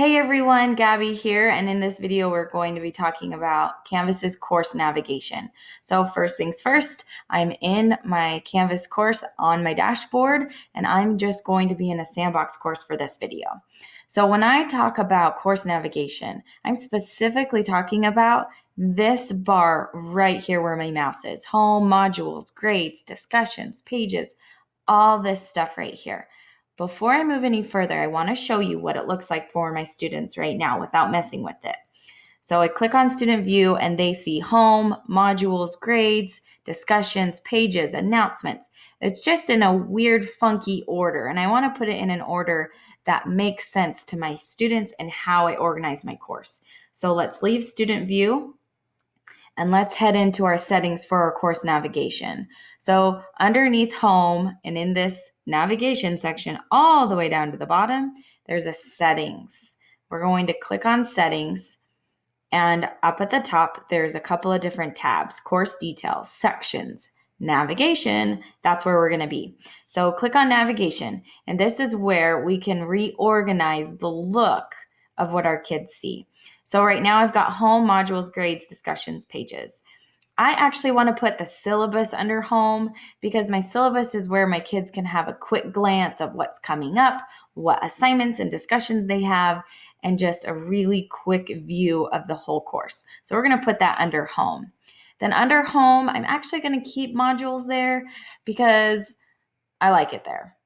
Hey everyone, Gabby here, and in this video we're going to be talking about Canvas's course navigation. So first things first, I'm in my Canvas course on my dashboard, and I'm just going to be in a sandbox course for this video. So when I talk about course navigation, I'm specifically talking about this bar right here where my mouse is. Home, modules, grades, discussions, pages, all this stuff right here. Before I move any further, I want to show you what it looks like for my students right now without messing with it. So I click on student view and they see home, modules, grades, discussions, pages, announcements. It's just in a weird, funky order. And I want to put it in an order that makes sense to my students and how I organize my course. So let's leave student view and let's head into our settings for our course navigation. So underneath home and in this navigation section, all the way down to the bottom, there's a settings. We're going to click on settings, and up at the top, there's a couple of different tabs: course details, sections, navigation. That's where we're going to be. So click on navigation, and this is where we can reorganize the look of what our kids see. So right now I've got home, modules, grades, discussions, pages. I actually want to put the syllabus under home because my syllabus is where my kids can have a quick glance of what's coming up, what assignments and discussions they have, and just a really quick view of the whole course. So we're going to put that under home. Then under home, I'm actually going to keep modules there because I like it there.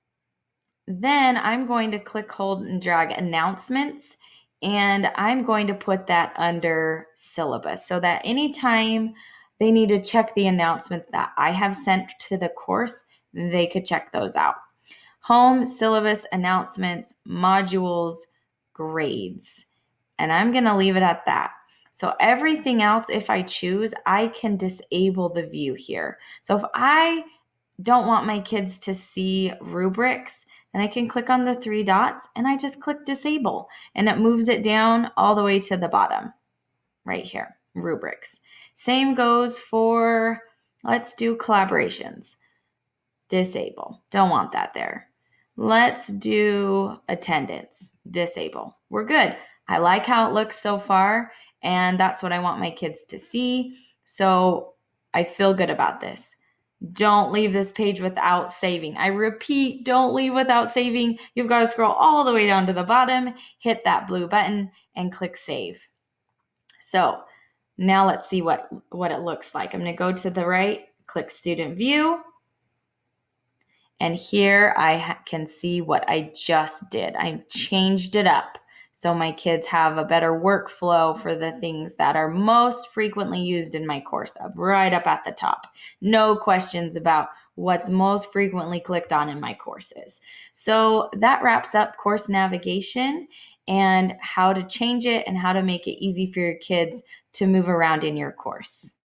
Then I'm going to click, hold, and drag announcements, and I'm going to put that under syllabus so that anytime they need to check the announcements that I have sent to the course, they could check those out. Home, syllabus, announcements, modules, grades. And I'm going to leave it at that. So everything else, if I choose, I can disable the view here. So if I don't want my kids to see rubrics, then I can click on the three dots and I just click disable, and it moves it down all the way to the bottom right here, rubrics. Same goes for, let's do collaborations. Disable, don't want that there. Let's do attendance, disable. We're good. I like how it looks so far, and that's what I want my kids to see. So I feel good about this. Don't leave this page without saving. I repeat, don't leave without saving. You've got to scroll all the way down to the bottom, hit that blue button, and click save. So now let's see what it looks like. I'm going to go to the right, click student view. And here I can see what I just did. I changed it up so my kids have a better workflow for the things that are most frequently used in my course, up right up at the top. No questions about what's most frequently clicked on in my courses. So that wraps up course navigation and how to change it and how to make it easy for your kids to move around in your course.